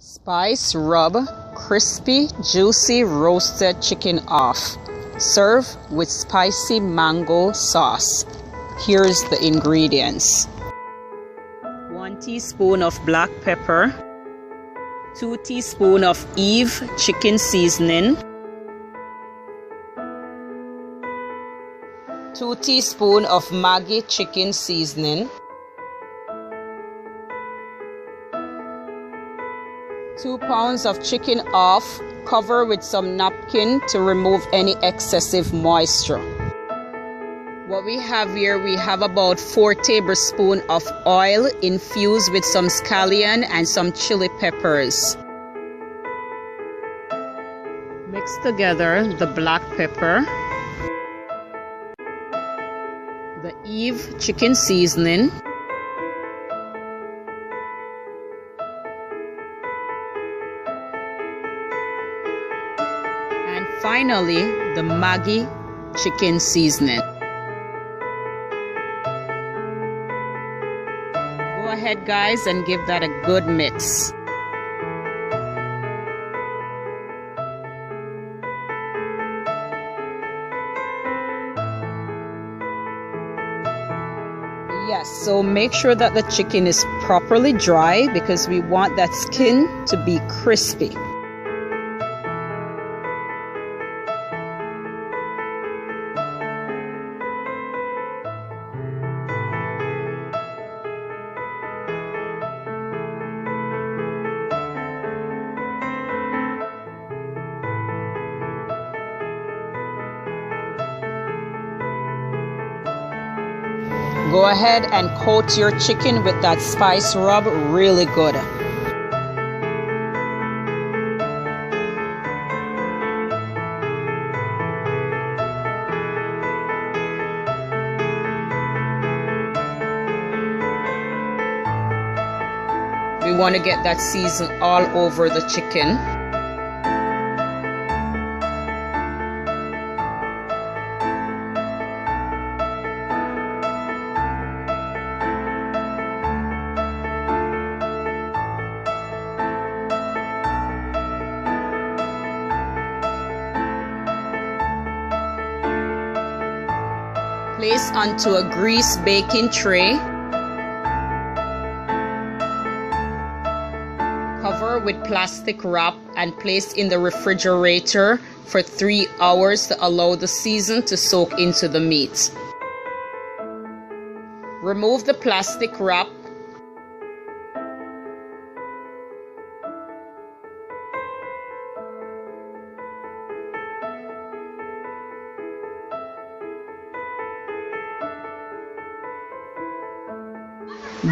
Spice rub crispy, juicy roasted chicken off. Serve with spicy mango sauce. Here's the ingredients. 1 teaspoon of black pepper, 2 teaspoons of Eve chicken seasoning, 2 teaspoons of Maggi chicken seasoning, 2 pounds of chicken off, cover with some napkin to remove any excessive moisture. What we have here, we have about 4 tablespoons of oil infused with some scallion and some chili peppers. Mix together the black pepper, the Eve chicken seasoning, and finally the Maggi chicken seasoning. Go ahead guys and give that a good mix. Yes, so make sure that the chicken is properly dry because we want that skin to be crispy. Go ahead and coat your chicken with that spice rub really good. We want to get that season all over the chicken. Place onto a greased baking tray. Cover with plastic wrap and place in the refrigerator for 3 hours to allow the season to soak into the meat. Remove the plastic wrap.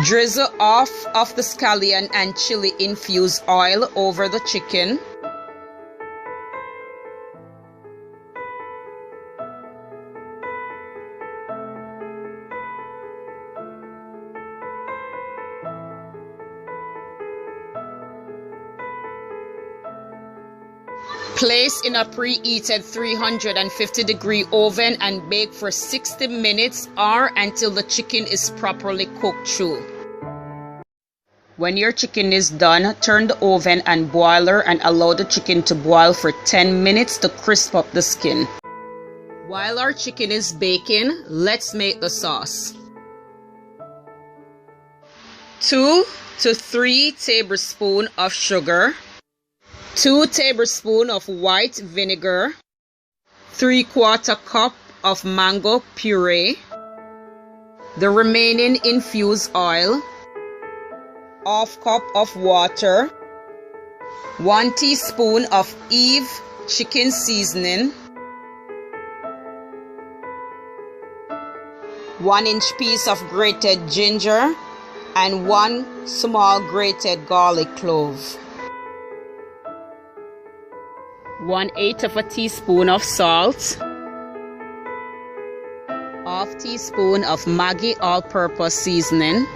Drizzle off of the scallion and chili infused oil over the chicken. Place in a preheated 350-degree oven and bake for 60 minutes or until the chicken is properly cooked through. When your chicken is done, turn the oven and boiler and allow the chicken to boil for 10 minutes to crisp up the skin. While our chicken is baking, let's make the sauce. 2 to 3 tablespoons of sugar, 2 tablespoons of white vinegar, 3/4 cup of mango puree, the remaining infused oil, 1/2 cup of water, 1 teaspoon of Eve chicken seasoning, 1-inch piece of grated ginger, and 1 small grated garlic clove. 1/8 of a teaspoon of salt, 1/2 teaspoon of Maggi all-purpose seasoning.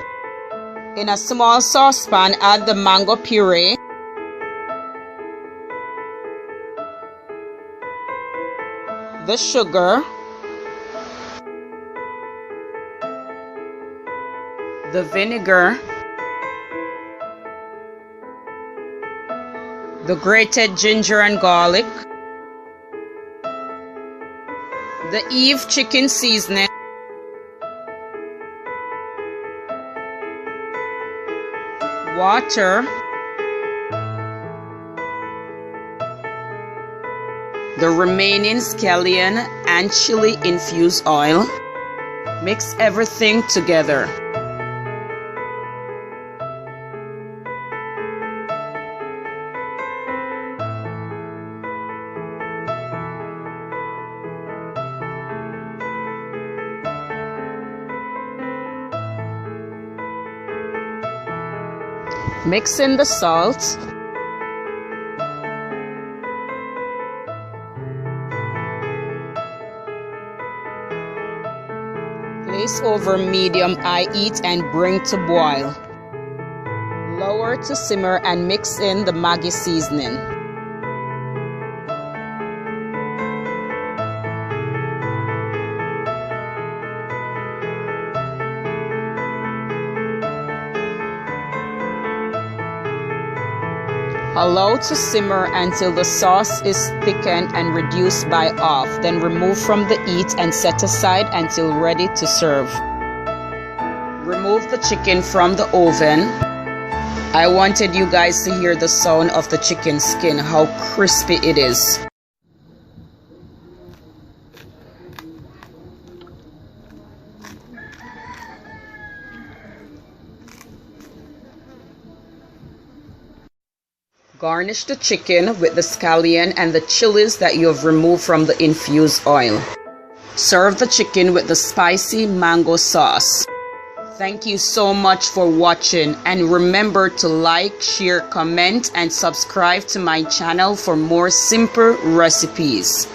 In a small saucepan, add the mango puree, the sugar, the vinegar, the grated ginger and garlic, the Eve chicken seasoning, water, the remaining scallion and chili infused oil. Mix everything together. Mix in the salt, place over medium-high heat and bring to boil. Lower to simmer and mix in the Maggi seasoning. Allow to simmer until the sauce is thickened and reduced by half. Then remove from the heat and set aside until ready to serve. Remove the chicken from the oven. I wanted you guys to hear the sound of the chicken skin, how crispy it is. Garnish the chicken with the scallion and the chilies that you have removed from the infused oil. Serve the chicken with the spicy mango sauce. Thank you so much for watching, and remember to like, share, comment and subscribe to my channel for more simple recipes.